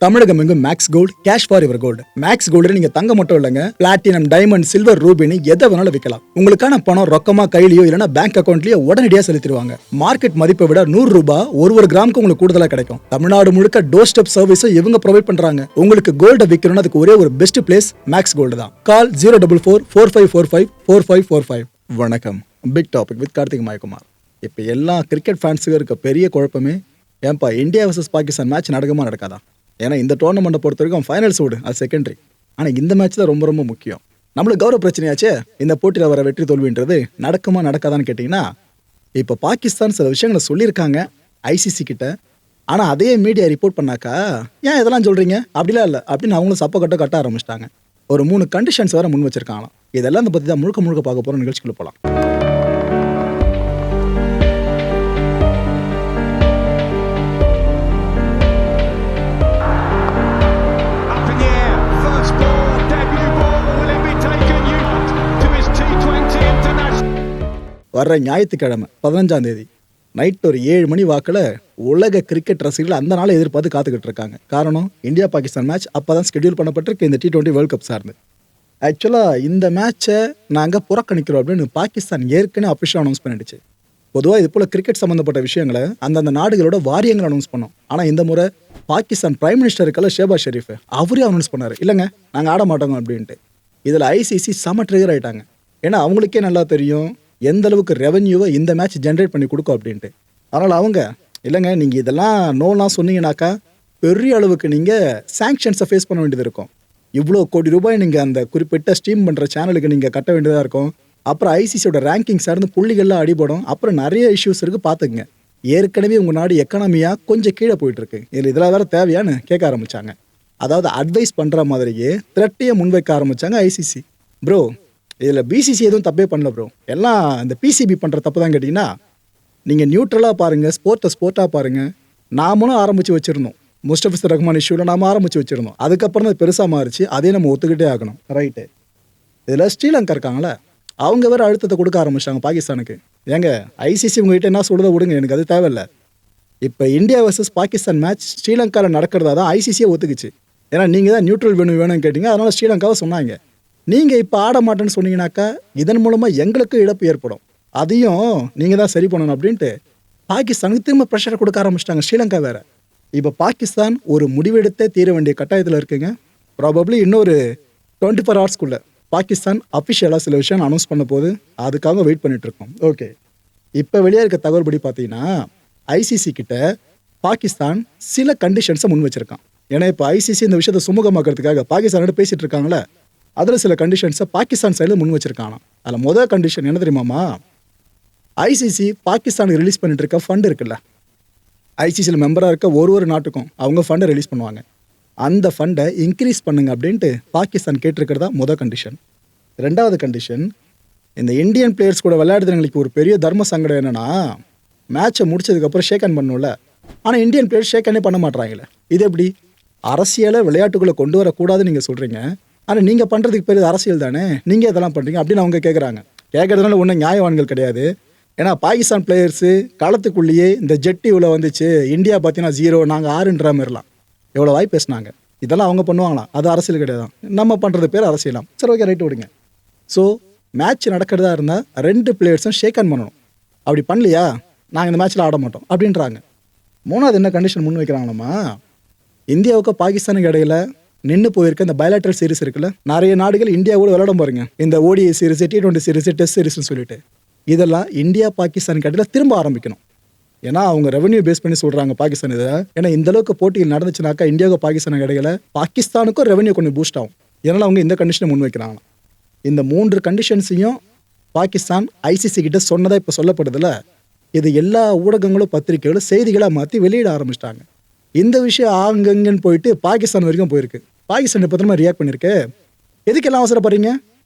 தமிழகம் எங்கும் Max Gold cash for your gold. Max Gold நீங்க தங்க மட்டும் இல்லைங்க, பிளாட்டினம், டைமண்ட், சில்வர், ரூபினி எதை வேணாலும் விற்கலாம். உங்களுக்கான பணம் ரொக்கமா கையிலயோ இல்லைன்னா பேங்க் அக்கௌண்ட்லயோ உடனடியாக செலுத்திடுவாங்க. மார்க்கெட் மதிப்பை விட 100 ரூபாய் ஒரு கிராமுக்கு உங்களுக்கு கூடுதலாக கிடைக்கும். தமிழ்நாடு முழுக்க டோர் ஸ்டெப் சர்வீஸும் இவங்க ப்ரொவைட் பண்றாங்க. உங்களுக்கு கோல்ட விற்கணும்னு அதுக்கு ஒரே ஒரு பெஸ்ட் பிளேஸ் மேக்ஸ் கோல்டு தான். கால் 04445454545. வணக்கம். Big Topic with Karthik Mayakumar. இப்போ எல்லா கிரிக்கெட் ஃபேன்ஸுக்கு இருக்க பெரிய குழப்பமே, ஏன்பா இந்தியா வர்சஸ் பாகிஸ்தான் மேட்ச் நடக்குமா நடக்காதா? ஏன்னா இந்த டோர்னமெண்ட்டை பொறுத்த வரைக்கும் ஃபைனல்ஸ் ஓடு, அது செகண்டரி. ஆனால் இந்த மேட்ச் தான் ரொம்ப ரொம்ப முக்கியம். நம்மளுக்கு கௌரவ பிரச்சனையாச்சே. இந்த போட்டியில் வர வெற்றி தோல்வின்றது நடக்குமா நடக்காதான்னு கேட்டிங்கன்னா, இப்போ பாகிஸ்தான் சில விஷயங்களை சொல்லியிருக்காங்க ஐசிசி கிட்ட. ஆனால் அதே மீடியா ரிப்போர்ட் பண்ணாக்கா, ஏன் இதெல்லாம் சொல்கிறீங்க, அப்படிலாம் இல்லை அப்படின்னு அவங்களும் சப்ப கட்ட ஆரம்பிச்சிட்டாங்க. ஒரு 3 கண்டிஷன்ஸ் வேறு முன் வச்சிருக்காங்களாம். இதெல்லாம் இதை பற்றி தான் முழுக்க பார்க்க போகிற நிகழ்ச்சிக்குள்ள போகலாம். வர்ற ஞாயிற்றுக்கிழமை 15ஆம் தேதி நைட் ஒரு 7 மணி வாக்கில் உலக கிரிக்கெட் ரசிகர்கள் அந்த நாளை எதிர்பார்த்து காத்துக்கிட்டு இருக்காங்க. காரணம், இந்தியா பாகிஸ்தான் மேட்ச் அப்போ தான் ஸ்கெடியூல் பண்ணப்பட்டிருக்கு இந்த T20 வேர்ல்ட் கப் சார்ந்து. ஆக்சுவலாக இந்த மேட்சை நாங்கள் புறக்கணிக்கிறோம் அப்படின்னு பாகிஸ்தான் ஏற்கனவே அஃபிஷியல் அனௌன்ஸ் பண்ணிடுச்சு. பொதுவாக இது போல் கிரிக்கெட் சம்மந்தப்பட்ட விஷயங்களை அந்தந்த நாடுகளோட வாரியங்கள் அனௌன்ஸ் பண்ணோம். ஆனால் இந்த முறை பாகிஸ்தான் பிரைம் மினிஸ்டர் இருக்கல ஷேபாஸ் ஷெரீஃப், அவரே அனௌன்ஸ் பண்ணார், இல்லைங்க நாங்கள் ஆட மாட்டோங்க அப்படின்ட்டு. இதில் ஐசிசி செம ட்ரிகர் ஆகிட்டாங்க. ஏன்னா அவங்களுக்கே நல்லா தெரியும் எந்த அளவுக்கு ரெவன்யூவை இந்த மேட்ச் ஜென்ரேட் பண்ணி கொடுக்கும் அப்படின்ட்டு. அதனால் அவங்க இல்லைங்க நீங்கள் இதெல்லாம் நோலாம் சொன்னீங்கன்னாக்கா பெரிய அளவுக்கு நீங்கள் சாங்ஷன்ஸை ஃபேஸ் பண்ண வேண்டியது இருக்கும். இவ்வளோ கோடி ரூபாய் நீங்கள் அந்த குறிப்பிட்ட ஸ்ட்ரீம் பண்ணுற சேனலுக்கு நீங்கள் கட்ட வேண்டியதாக இருக்கும். அப்புறம் ஐசிசியோட ரேங்கிங் சார்ந்து புள்ளிகள்லாம் அடிபடும். அப்புறம் நிறைய இஷ்யூஸ் இருக்குது, பார்த்துக்குங்க. ஏற்கனவே உங்கள் நாடு எக்கனாமியாக கொஞ்சம் கீழே போயிட்டுருக்கு, இதில் இதெல்லாம் வேறு தேவையான்னு கேட்க ஆரம்பித்தாங்க. அதாவது அட்வைஸ் பண்ணுற மாதிரியே த்ரெட்டையே முன்வைக்க ஆரம்பித்தாங்க ஐசிசி. ப்ரோ இதில் பிசிசி எதுவும் தப்பே பண்ணல ப்ரோ, எல்லாம் இந்த பிசிபி பண்ணுற தப்பு தான். கேட்டிங்கன்னா நீங்கள் நியூட்ரலாக பாருங்கள், ஸ்போர்ட்டாக பாருங்கள். நாமளும் ஆரம்பித்து வச்சுருந்தோம், முஸ்தபிசர் ரஹ்மான் இஷ்யூவில் நாம் ஆரம்பித்து வச்சுருந்தோம். அதுக்கப்புறம் தான் பெருசாக மாறிச்சு, அதே நம்ம ஒத்துக்கிட்டே ஆகணும். ரைட்டு. இதில் ஸ்ரீலங்கா இருக்காங்களே, அவங்க வேறு அழுத்தத்தை கொடுக்க ஆரம்பிச்சிட்டாங்க பாகிஸ்தானுக்கு. ஏங்க ஐசிசி உங்ககிட்ட என்ன சொல்கிறத விடுங்க, எனக்கு அது தேவையில்லை. இப்போ இந்தியா வர்சஸ் பாகிஸ்தான் மேட்ச் ஸ்ரீலங்காவில் நடக்கிறதா தான் ஐசிசியே ஒத்துக்குச்சு. ஏன்னா நீங்கள் தான் நியூட்ரல் வேணும்னு கேட்டிங்க, அதனால் ஸ்ரீலங்காவை சொன்னாங்க. நீங்கள் இப்போ ஆட மாட்டேன்னு சொன்னீங்கன்னாக்கா இதன் மூலமாக எங்களுக்கு இழப்பு ஏற்படும், அதையும் நீங்கள் தான் சரி பண்ணணும் அப்படின்ட்டு பாகிஸ்தானுக்கு திரும்ப ப்ரெஷரை கொடுக்க ஆரம்பிச்சிட்டாங்க. ஸ்ரீலங்கா வேறு. இப்போ பாகிஸ்தான் ஒரு முடிவெடுத்தே தீர வேண்டிய கட்டாயத்தில் இருக்குங்க. ப்ராபப்ளி இன்னொரு 24 ஹவர்ஸ்க்குள்ளே பாகிஸ்தான் அஃபிஷியலாக சில விஷயம் அனௌன்ஸ் பண்ண போது அதுக்காக வெயிட் பண்ணிகிட்ருக்கோம். ஓகே, இப்போ வெளியே இருக்க தகவல் படி பார்த்தீங்கன்னா ஐசிசி கிட்ட பாகிஸ்தான் சில கண்டிஷன்ஸை முன் வச்சுருக்கான். ஏன்னா இப்போ ஐசிசி இந்த விஷயத்தை சுமூகமாக்கிறதுக்காக பாகிஸ்தானோட பேசிகிட்டு இருக்காங்களே, அதில் சில கண்டிஷன்ஸை பாகிஸ்தான் சைடில் முன் வச்சுருக்காங்க. அதில் முதல் கண்டிஷன் என்ன தெரியுமாமா? ஐசிசி பாகிஸ்தானுக்கு ரிலீஸ் பண்ணிட்டு இருக்க ஃபண்ட் இருக்குல்ல, ஐசிசியில் மெம்பராக இருக்க ஒரு நாட்டுக்கும் அவங்க ஃபண்டை ரிலீஸ் பண்ணுவாங்க. அந்த ஃபண்டை இன்க்ரீஸ் பண்ணுங்க அப்படின்ட்டு பாகிஸ்தான் கேட்டிருக்கிறதா முதல் கண்டிஷன். ரெண்டாவது கண்டிஷன், இந்த இந்தியன் பிளேயர்ஸ் கூட விளையாடுறவங்களுக்கு ஒரு பெரிய தர்ம சங்கடம் என்னென்னா, மேட்சை முடிச்சதுக்கப்புறம் ஷேக் ஹேண்ட் பண்ணணும்ல, ஆனால் இந்தியன் பிளேயர்ஸ் ஷேக் ஹேண்டே பண்ண மாட்டாங்களே. இது எப்படி? அரசியலை விளையாட்டுக்குள்ளே கொண்டு வரக்கூடாதுன்னு நீங்கள் சொல்கிறீங்க, ஆனால் நீங்கள் பண்ணுறதுக்கு பெரிய அரசியல் தானே, நீங்கள் இதெல்லாம் பண்ணுறீங்க அப்படின்னு அவங்க கேட்குறாங்க. கேட்குறதுனால ஒன்றும் நியாயவான்கள் கிடையாது. ஏன்னா பாகிஸ்தான் பிளேயர்ஸு களத்துக்குள்ளேயே இந்த ஜெட்டிவில் வந்துச்சு, இந்தியா பார்த்தீங்கன்னா 0 நாங்கள் 6ன்ற மாதிரிலாம் எவ்வளோ வாய் பேசினாங்க. இதெல்லாம் அவங்க பண்ணுவாங்களாம், அது அரசியல் கிடையாது. நம்ம பண்ணுறது பேர் அரசியலாம். சரி, ஓகே, ரைட்டு, விடுங்க. ஸோ மேட்ச் நடக்கிறதா இருந்தால் 2 பிளேயர்ஸும் ஷேக் ஹேண்ட் பண்ணணும். அப்படி பண்ணலையா நாங்கள் இந்த மேட்ச்சில் ஆட மாட்டோம் அப்படின்றாங்க. மூணாவது என்ன கண்டிஷன் முன் வைக்கிறாங்களாம்மா, இந்தியாவுக்கு பாகிஸ்தானுக்கு இடையில நின்று போயிருக்க இந்த பயலாட்ரல் சீரிஸ் இருக்குல்ல, நிறைய நாடுகள் இந்தியாவோட விளையாட பாருங்க, இந்த ODI series, T20 series, test சீரிஸ்னு சொல்லிட்டு, இதெல்லாம் இந்தியா பாகிஸ்தானுக்கு இடையில திரும்ப ஆரம்பிக்கணும். ஏன்னா அவங்க ரெவன்யூ பேஸ் பண்ணி சொல்கிறாங்க பாகிஸ்தான் இதை. ஏன்னா இந்த அளவுக்கு போட்டியில் நடந்துச்சுனாக்கா இந்தியாவுக்கு பாகிஸ்தானுக்கு இடையில பாகிஸ்தானுக்கும் ரெவன்யூ கொஞ்சம் பூஸ்ட் ஆகும். இதனால் அவங்க இந்த கண்டிஷனை முன் வைக்கிறாங்க. இந்த 3 கண்டிஷன்ஸையும் பாகிஸ்தான் ஐசிசி கிட்ட சொன்னதாக இப்போ சொல்லப்படுதில்ல, இது எல்லா ஊடகங்களும் பத்திரிகைகளும் செய்திகளாக மாற்றி வெளியிட ஆரம்பிச்சிட்டாங்க. இந்த விஷயம் ஆங்கங்கன்னு போயிட்டு பாகிஸ்தான் வரைக்கும் போயிருக்கு. பாகிஸ்தான் இப்போ தான் ரியாக்ட் பண்ணியிருக்கு. எதுக்கெல்லாம் அவசரப்படுறீங்க,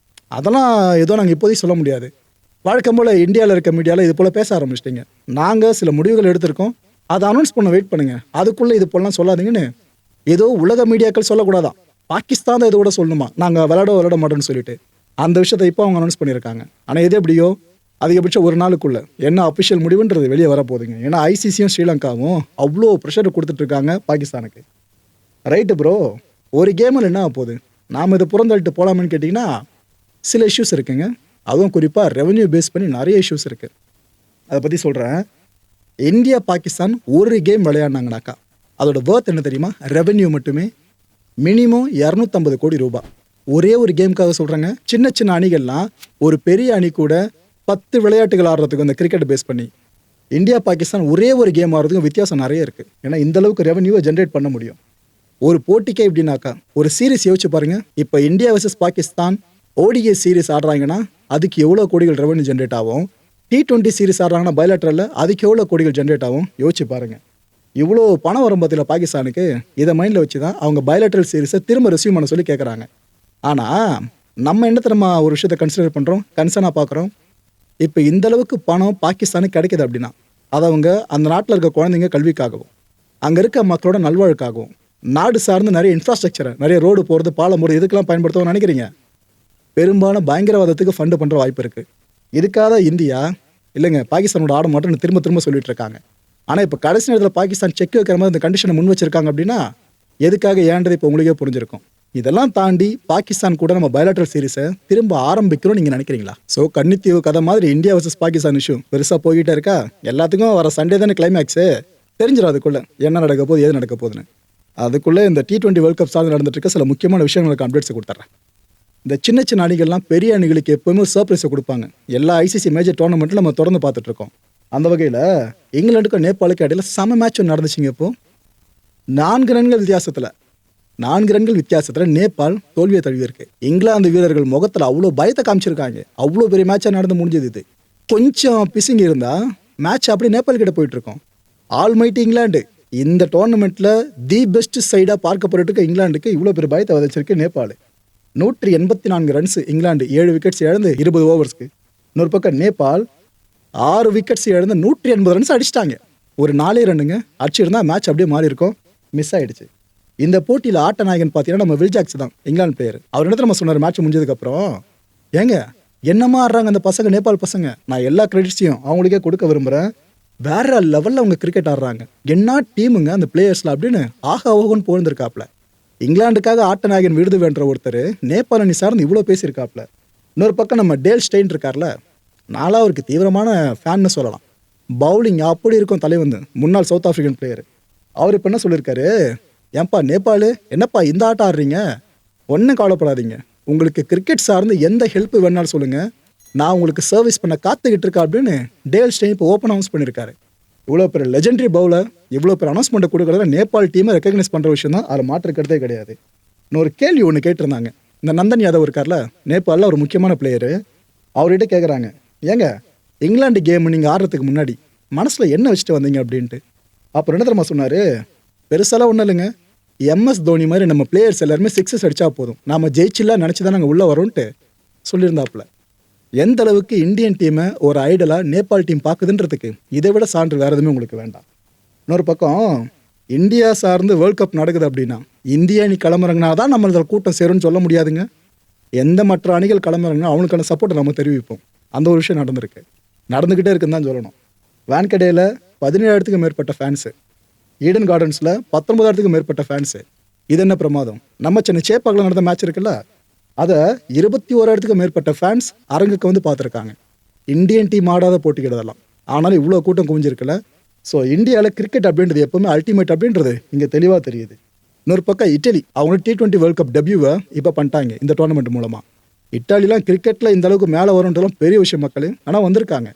அதெல்லாம் ஏதோ நாங்கள் இப்போதைக்கு சொல்ல முடியாது. வழக்கம் போல் இந்தியாவில் இருக்க மீடியாவில் இது போல் பேச ஆரம்பிச்சிட்டிங்க. நாங்கள் சில முடிவுகள் எடுத்திருக்கோம், அதை அனௌன்ஸ் பண்ண வெயிட் பண்ணுங்கள், அதுக்குள்ளே இது போலாம் சொல்லாதீங்கன்னு ஏதோ உலக மீடியாக்கள் சொல்லக்கூடாதான், பாகிஸ்தான் தான் இதோட சொல்லணுமா நாங்கள் விளையாட மாட்டோம்னு சொல்லிட்டு. அந்த விஷயத்தை இப்போ அவங்க அனௌன்ஸ் பண்ணியிருக்காங்க. ஆனால் எது எப்படியோ அதிகபட்சம் ஒரு நாளுக்குள்ளே என்ன அஃபிஷியல் முடிவுன்றது வெளியே வரப்போகுதுங்க. ஏன்னா ஐசிசியும் ஸ்ரீலங்காவும் அவ்வளோ ப்ரெஷர் கொடுத்துட்ருக்காங்க பாகிஸ்தானுக்கு. Right bro. ஒரு கேமில் என்ன போகுது, நாம் இதை புறந்தள்ளிட்டு போகலாமான்னு கேட்டிங்கன்னா சில இஷ்யூஸ் இருக்குங்க. அதுவும் குறிப்பாக ரெவன்யூ பேஸ் பண்ணி நிறைய இஷ்யூஸ் இருக்குது. அதை பற்றி சொல்கிறேன். இந்தியா பாகிஸ்தான் ஒரு கேம் விளையாடினாங்கனாக்கா அதோட வேர்த் என்ன தெரியுமா? ரெவன்யூ மட்டுமே மினிமம் 250 கோடி ரூபாய். ஒரே ஒரு கேமுக்காக சொல்கிறேங்க. சின்ன சின்ன அணிகள்லாம் ஒரு பெரிய அணி கூட 10 விளையாட்டுகள் ஆடுறதுக்கு அந்த கிரிக்கெட் பேஸ் பண்ணி இந்தியா பாகிஸ்தான் ஒரே ஒரு கேம் ஆடுறதுக்கும் வித்தியாசம் நிறைய இருக்குது. ஏன்னா இந்த அளவுக்கு ரெவன்யூவை ஜென்ரேட் பண்ண முடியும் ஒரு போட்டிக்கே. எப்படின்னாக்கா ஒரு சீரிஸ் யோசிச்சு பாருங்க. இப்போ India versus Pakistan ODI series ஆடுறாங்கன்னா அதுக்கு எவ்வளோ கோடிகள் ரெவன்யூ ஜென்ரேட் ஆகும். T20 சீரிஸ் ஆடுறாங்கன்னா பைலேட்டரில் அதுக்கு எவ்வளோ கோடிகள் ஜென்ரேட் ஆகும் யோசிச்சு பாருங்க. இவ்வளோ பணம் வரும் பற்றில பாகிஸ்தானுக்கு. இதை மைண்டில் வச்சு தான் அவங்க பைலேட்டரல் சீரிஸை திரும்ப ரெஸ்யூம் பண்ண சொல்லி கேட்குறாங்க. ஆனால் நம்ம என்ன தெரியுமா ஒரு விஷயத்தை கன்சிடர் பண்ணுறோம், கன்சர்னாக பார்க்குறோம். இப்போ இந்த அளவுக்கு பணம் பாகிஸ்தானுக்கு கிடைக்குது அப்படின்னா அது அவங்க அந்த நாட்டில் இருக்க குழந்தைங்க கல்விக்காகவும் அங்கே இருக்க மக்களோட நல்வாழ்வுக்காகவும் நாடு சார்ந்து நிறைய இன்ஃப்ராஸ்ட்ரக்சரை, நிறைய ரோடு போகிறது, பாலம் போகிறது, இதுக்கெல்லாம் பயன்படுத்தவும் நினைக்கிறீங்க. பெரும்பாலும் பயங்கரவாதத்துக்கு ஃபண்டு பண்ணுற வாய்ப்பு இருக்குது. இதுக்காக இந்தியா இல்லைங்க பாகிஸ்தானோட ஆட மாட்டோம்னு திரும்ப திரும்ப சொல்லிட்டு இருக்காங்க. ஆனால் இப்போ கடைசி நேரத்தில் பாகிஸ்தான் செக் வைக்கிற மாதிரி இந்த கண்டிஷனை முன் வச்சிருக்காங்க அப்படின்னா எதுக்காக ஏன்றது இப்போ உங்களுக்கே புரிஞ்சிருக்கும். இதெல்லாம் தாண்டி பாகிஸ்தான் கூட நம்ம பைலேட்டரல் சீரிஸை திரும்ப ஆரம்பிக்கிறோம் நீங்கள் நினைக்கிறீங்களா? ஸோ கன்னித்தீவு கதை மாதிரி இந்தியா வர்சஸ் பாகிஸ்தான் இஷ்யூ பெருசாக போய்கிட்டே இருக்கா. எல்லாத்துக்கும் வர சண்டே தானே கிளைமேக்ஸு. தெரிஞ்சிடும் அதுக்குள்ளே என்ன நடக்க போகுது, ஏது நடக்க போகுதுன்னு. அதுக்குள்ளே இந்த T20 வேர்ல்ட் கப் சார்ந்து நடந்துட்டு இருக்க சில முக்கியமான விஷயங்களுக்கு அப்டேட்ஸ் கொடுத்துட்றேன். இந்த சின்ன சின்ன அணிகள்லாம் பெரிய அணிகளுக்கு எப்போவுமே சர்ப்ரைஸை கொடுப்பாங்க. எல்லா ICC மேஜர் டோர்னமெண்ட்டில் நம்ம தொடர்ந்து பார்த்துட்ருக்கோம். அந்த வகையில் இங்கிலாந்துக்கும் நேபாளுக்கு இடையில சம மேட்ச் ஒன்று நடந்துச்சுங்க. இப்போது 4 ரன்கள் வித்தியாசத்தில் நேபாள் தோல்வியை தழுவியிருக்கு. இங்கிலாந்து வீரர்கள் முகத்தில் அவ்வளோ பயத்தை காமிச்சிருக்காங்க. அவ்வளோ பெரிய மேட்சாக நடந்து முடிஞ்சது. இது கொஞ்சம் பிசிங்கி இருந்தால் மேட்ச் அப்படியே நேபாள் கிட்ட போயிட்டுருக்கோம். ஆல்மைட்டி இங்கிலாந்து இந்த டோர்னமெண்ட்டில் தி பெஸ்ட் சைடாக பார்க்கப்படுறதுக்கு இங்கிலாந்துக்கு இவ்வளோ பெரிய பயத்தை விதைச்சிருக்கு நேபாள். 184 ரன்ஸ் இங்கிலாந்து 7 விக்கெட்ஸ் இழந்து 20 ஓவர்ஸ்க்கு. இன்னொரு பக்கம் நேபாள் 6 விக்கெட்ஸ் இழந்து 180 ரன்ஸ் அடிச்சிட்டாங்க. ஒரு 4 ரன்னுங்க அடிச்சிருந்தா மேட்ச் அப்படியே மாறி இருக்கும். மிஸ் ஆகிடுச்சு. இந்த போட்டியில் ஆட்ட நாயகன் பார்த்தீங்கன்னா நம்ம வில் ஜாக்ஸ் தான், இங்கிலாந்து பிளேயர். அவர் இடத்துல நம்ம சொன்னார் மேட்ச் முடிஞ்சதுக்கப்புறம், ஏங்க என்னமா ஆடுறாங்க அந்த பசங்க, நேபாள் பசங்க, நான் எல்லா கிரெடிட்ஸையும் அவங்களுக்கே கொடுக்க விரும்புகிறேன். வேற லெவலில் அவங்க கிரிக்கெட் ஆடுறாங்க, என்ன டீமுங்க அந்த பிளேயர்ஸில் அப்படின்னு ஓகோன்னு போயிருந்திருக்காப்ல. இங்கிலாந்துக்காக ஆட்ட நாயகன் விருது வென்ற ஒருத்தர் நேபாள் அணி சார்ந்து இவ்வளோ பேசியிருக்காப்ல. இன்னொரு பக்கம் நம்ம டேல் ஸ்டெயின் இருக்கார்ல, நாளாக அவருக்கு தீவிரமான ஃபேன்னு சொல்லலாம். பவுலிங் அப்படி இருக்கும் தலைவந்து, முன்னாள் சவுத் ஆஃப்ரிக்கன் பிளேயர். அவர் இப்போ என்ன சொல்லியிருக்காரு, ஏன்பா நேபாள் என்னப்பா இந்த ஆட்டம் ஆடுறீங்க, ஒன்றும் கவலைப்படாதீங்க, உங்களுக்கு கிரிக்கெட் சார்ந்து எந்த ஹெல்ப் வேணாலும் சொல்லுங்கள், நான் உங்களுக்கு சர்வீஸ் பண்ண காத்துக்கிட்டு இருக்கேன் அப்படின்னு டேல் ஸ்டெயின் இப்போ ஓப்பன் அனௌன்ஸ் பண்ணியிருக்காரு. இவ்வளோ பெரிய லெஜெண்டரி பவுலர் இவ்வளோ பெரிய அனௌன்ஸ்மெண்ட்டை கொடுக்குறத நேபாள் டீமை ரெக்கக்னைஸ் பண்ணுற விஷயம் தான். அதில் மாற்றுக்கிறதே கிடையாது. இன்னொரு கேள்வி ஒன்று கேட்டிருந்தாங்க. இந்த நந்தன் யாதவ் இருக்கார்ல, நேபாளில் ஒரு முக்கியமான பிளேயரு. அவர்கிட்ட கேட்குறாங்க, ஏங்க இங்கிலாந்து கேம் நீங்கள் ஆடுறதுக்கு முன்னாடி மனசில் என்ன வச்சுட்டு வந்தீங்க அப்படின்ட்டு. அப்புறம் என்ன தெரியுமா சொன்னார், பெருசாலாம் ஒன்றும் இல்லைங்க, MS தோனி மாதிரி நம்ம பிளேயர்ஸ் எல்லாருமே 6 அடித்தா போதும், நாம் ஜெயிச்சில்லாம் நினச்சி தான் நாங்கள் உள்ளே வரோன்ட்டு சொல்லியிருந்தாப்புல. எந்த அளவுக்கு இந்தியன் டீமை ஒரு ஐடலாக நேபாள் டீம் பார்க்குதுன்றதுக்கு இதை விட சான்று வேறு எதுவுமே உங்களுக்கு வேண்டாம். இன்னொரு பக்கம் இந்தியா சார்ந்து வேர்ல்ட் கப் நடக்குது அப்படின்னா இந்திய அணி கிளம்புறாங்கன்னா தான் நம்மளோட கூட்டம் சேரும்னு சொல்ல முடியாதுங்க. எந்த மற்ற அணிகள் கிளம்புறாங்கன்னா அவங்களுக்கான சப்போர்ட்டை நம்ம தெரிவிப்போம். அந்த ஒரு விஷயம் நடந்துக்கிட்டே இருக்குன்னு தான் சொல்லணும். வான்கடேயில் 17,000க்கும் மேற்பட்ட ஃபேன்ஸு, ஈடன் கார்டன்ஸில் 19,000க்கும் மேற்பட்ட ஃபேன்ஸு. இது என்ன பிரமாதம். நம்ம சென்னை சேப்பாக்கில் நடந்த மேட்ச் இருக்குல்ல, அதை 21,000க்கும் மேற்பட்ட ஃபேன்ஸ் அரங்குக்கு வந்து பார்த்துருக்காங்க. இந்தியன் டீம் ஆடாத போட்டிக்கிறதெல்லாம், ஆனாலும் இவ்வளோ கூட்டம் குவிஞ்சிருக்குல்ல. ஸோ இந்தியாவில் கிரிக்கெட் அப்படின்றது எப்போவுமே அல்டிமேட் அப்படின்றது இங்கே தெளிவாக தெரியுது. இன்னொரு பக்கம் இட்டலி அவங்க T20 வேர்ல்ட் கப் டெபியூவை இப்போ பண்ணிட்டாங்க இந்த டோர்னமெண்ட் மூலமாக. இட்டாலிலாம் கிரிக்கெட்டில் இந்த அளவுக்கு மேலே வரும்ன்றதுலாம் பெரிய விஷயம் மக்கள், ஆனால் வந்திருக்காங்க.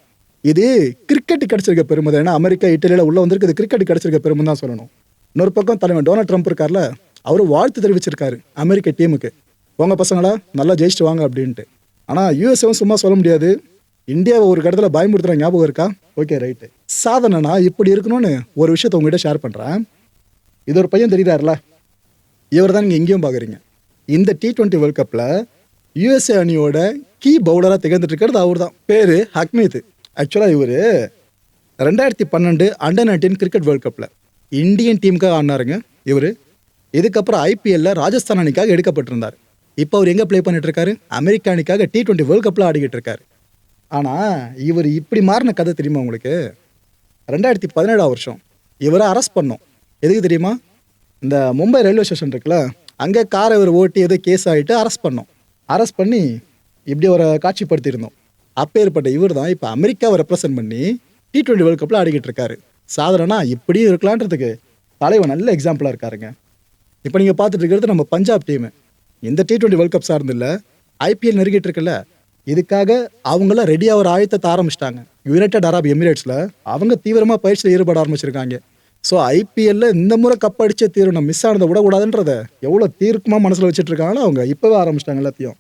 இது கிரிக்கெட்டு கிடச்சிருக்க பெருமை தான். ஏன்னா அமெரிக்கா இட்டலியில் உள்ளே வந்திருக்கு, கிரிக்கெட் கிடச்சிருக்க பெருமை தான் சொல்லணும். இன்னொரு பக்கம் தலைவன் டொனால்ட் ட்ரம்ப் இருக்கார்ல, அவர் வாழ்த்து தெரிவிச்சிருக்காரு அமெரிக்க டீமுக்கு, உங்கள் பசங்களா நல்லா ஜெயிச்சுட்டு வாங்க அப்படின்ட்டு. ஆனால் USA சும்மா சொல்ல முடியாது, இந்தியாவை ஒரு கடத்தில் பயமுறுத்துகிற ஞாபகம் இருக்கா? Okay right. சாதனைனா இப்படி இருக்கணும்னு ஒரு விஷயத்தை உங்ககிட்ட ஷேர் பண்ணுறேன். இது ஒரு பையன் தெரியுறாருல, இவர் தான் நீங்கள் எங்கேயும் பார்க்குறீங்க. இந்த T20 வேர்ல்ட் கப்பில் USA அணியோட கீ பவுலராக திகழ்ந்துட்டு இருக்கிறது அவர் தான். பேர் ஹக்மீத். ஆக்சுவலாக இவர் 2012 அண்டர்-19 கிரிக்கெட் வேர்ல்ட் கப்பில் இந்தியன் டீமுக்காக ஆடினாருங்க இவர். இதுக்கப்புறம் IPLல ராஜஸ்தான் அணிக்காக எடுக்கப்பட்டிருந்தார். இப்போ அவர் எங்கே ப்ளே பண்ணிட்டு இருக்காரு, அமெரிக்கா அணிக்காக T20 வேர்ல்ட் கப்பில் ஆடிக்கிட்டு இருக்காரு. ஆனால் இவர் இப்படி மாறின கதை தெரியுமா உங்களுக்கு? 2017 வருஷம் இவரை அரெஸ்ட் பண்ணோம். எதுக்கு தெரியுமா? இந்த மும்பை ரயில்வே ஸ்டேஷன் இருக்குல்ல, அங்கே காரை இவர் ஓட்டி ஏதோ கேஸ் ஆகிட்டு அரெஸ்ட் பண்ணோம். அரெஸ்ட் பண்ணி இப்படி ஒரு காட்சிப்படுத்தியிருந்தோம். அப்பேற்பட்ட இவர் தான் இப்போ அமெரிக்காவை ரெப்ரசன்ட் பண்ணி T20 வேர்ல்ட் கப்பில் ஆடிக்கிட்டு இருக்காரு. சாதாரண இப்படியும் இருக்கலான்றதுக்கு தலைவன் நல்ல எக்ஸாம்பிளாக இருக்காருங்க. இப்போ நீங்கள் பார்த்துட்டு இருக்கிறது நம்ம பஞ்சாப் டீமு. இந்த T20 வேர்ல்ட் கப் சார்ந்து இல்லை, IPL நெருங்கிட்டு இருக்குல்ல, இதுக்காக அவங்களாம் ரெடியாக ஒரு ஆயத்தத்தை ஆரம்பிச்சிட்டாங்க. யுனைடெட் அரப் எமிரேட்ஸில் அவங்க தீவிரமாக பயிற்சியில் ஈடுபட ஆரம்பிச்சிருக்காங்க. ஸோ ஐபிஎல்ல இந்த முறை கப் அடிச்சே தீரணும், மிஸ் ஆனதை விடக்கூடாதுன்றத எவ்வளோ தீர்க்கமாக மனசில் வச்சுட்டு இருக்காங்களோ அவங்க இப்போவே ஆரம்பிச்சிட்டாங்க எல்லாத்தையும்.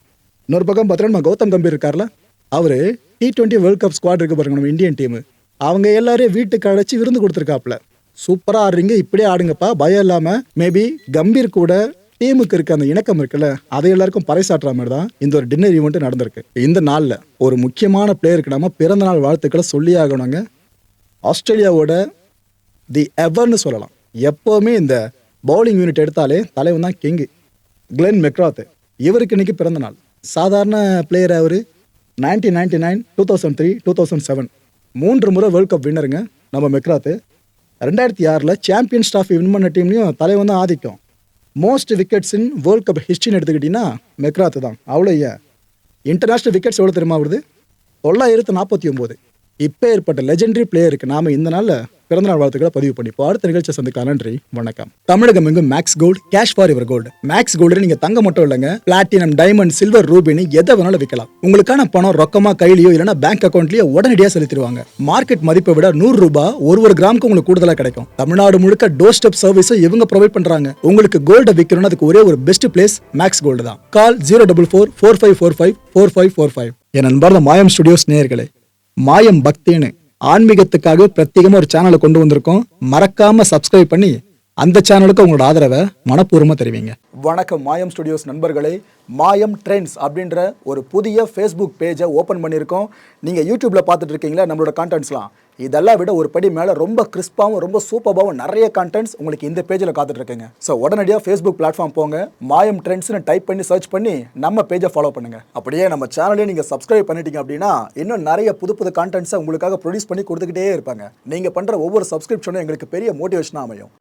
இன்னொரு பக்கம் பார்த்தீங்கன்னா நம்ம கௌதம் கம்பீர் இருக்கார்ல, அவர் T20 வேர்ல்ட் கப் ஸ்குவாட் இருக்கு பாருங்க, நம்ம இந்தியன் டீமு, அவங்க எல்லாரையும் வீட்டுக்கு அழைச்சி விருந்து கொடுத்துருக்காப்புல. சூப்பராக ஆடுறீங்க, இப்படியே ஆடுங்கப்பா, பயம் இல்லாமல். மேபி கம்பீர் கூட டீமுக்கு இருக்க அந்த இணக்கம் இருக்குல்ல, அதை எல்லாருக்கும் பறைசாற்றுற மாதிரி தான் இந்த ஒரு டின்னர் ஈவெண்ட் நடந்திருக்கு. இந்த நாளில் ஒரு முக்கியமான பிளேயருக்கு நம்ம பிறந்த நாள் வாழ்த்துக்களை சொல்லி ஆகணுங்க. ஆஸ்திரேலியாவோட தி எவர்னு சொல்லலாம். எப்போவுமே இந்த பவுலிங் யூனிட் எடுத்தாலே தலைவன் தான் கிங்கு, கிளென் மெக்ராத். இவருக்கு இன்னைக்கு பிறந்த நாள். சாதாரண பிளேயர் அவர். 1999, 2003, 2007 3 முறை வேர்ல்ட் கப் வின்னருங்க நம்ம மெக்ராத்து. 2006 சாம்பியன்ஸ் ட்ராஃபி வின் பண்ண டீம்லையும் தலைவன் தான் ஆதிக்கம். Most wickets in world cup ஹிஸ்ட்ரின்னு எடுத்துக்கிட்டிங்கன்னா மெக்ராத்து தான். அவ்வளோ ஏன் இன்டர்நேஷ்னல் விக்கெட்ஸ் எவ்வளோ தெரியுமா வருது? 949. இப்போ ஏற்பட்ட லெஜெண்டரி பிளேயருக்கு நாம இந்த நாளில் பிறந்தநாள் வாழ்த்துக்களை பதிவு பண்ணிப்போம். அடுத்த நிகழ்ச்சியை சந்திக்கலாம். நன்றி, வணக்கம். தமிழகம் எங்கும் Max Gold, cash for your gold. Max Gold நீங்க தங்க மட்டும் இல்லைங்க, பிளாட்டினம், டைமண்ட், சில்வர், ரூபினி எதை வேணாலும் விற்கலாம். உங்களுக்கான பணம் ரொக்கமா கையிலயோ இல்லைன்னா பேங்க் அக்கௌண்ட்லயோ உடனடியாக செலுத்திடுவாங்க. மார்க்கெட் மதிப்பை விட 100 ரூபாய் ஒரு கிராமுக்கு உங்களுக்கு கூடுதலாக கிடைக்கும். தமிழ்நாடு முழுக்க டோர் ஸ்டெப் சர்வீஸும் இவங்க ப்ரொவைட் பண்றாங்க. உங்களுக்கு கோல்டை விற்கணும்னு அதுக்கு ஒரே ஒரு பெஸ்ட் பிளேஸ் மேக்ஸ் கோல்டு தான். கால் 04445454545. என் அன்பார்ந்த மாயம் ஸ்டுடியோஸ் நேயர்களே, மாயம் பக்தின்னு ஆன்மீகத்துக்காக பிரத்யேகமாக ஒரு சேனலை கொண்டு வந்திருக்கோம். மறக்காம சப்ஸ்கிரைப் பண்ணி அந்த சேனலுக்கு உங்களோட ஆதரவை மனப்பூர்வமாக தெரிவிங்க. வணக்கம் மாயம் ஸ்டுடியோஸ் நண்பர்களே. மாயம் ட்ரெண்ட்ஸ் அப்படின்ற ஒரு புதிய ஃபேஸ்புக் பேஜை ஓப்பன் பண்ணியிருக்கோம். நீங்கள் யூடியூப்பில் பார்த்துட்டு இருக்கீங்களா நம்மளோட கான்டென்ட்ஸ்லாம், இதெல்லாம் விட ஒரு படி மேலே ரொம்ப கிறிஸ்பாகவும் ரொம்ப சூப்பராகவும் நிறைய கான்டென்ட்ஸ் உங்களுக்கு இந்த பேஜில் காத்துட்டு இருக்குங்க. ஸோ உடனடியாக ஃபேஸ்புக் பிளாட்ஃபார்ம் போங்க, மாயம் ட்ரெண்ட்ஸ்னு டைப் பண்ணி சர்ச் பண்ணி நம்ம பேஜை ஃபாலோ பண்ணுங்கள். அப்படியே நம்ம சேனலையும் நீங்கள் சப்ஸ்கிரைப் பண்ணிட்டீங்க அப்படின்னா இன்னும் நிறைய புது கான்டென்ட்ஸை உங்களுக்காக ப்ரொடியூஸ் பண்ணி கொடுத்துக்கிட்டே இருப்பாங்க. நீங்கள் பண்ணுற ஒவ்வொரு சப்ஸ்கிரிப்ஷனும் எங்களுக்கு பெரிய மோட்டிவேஷனாக அமையும்.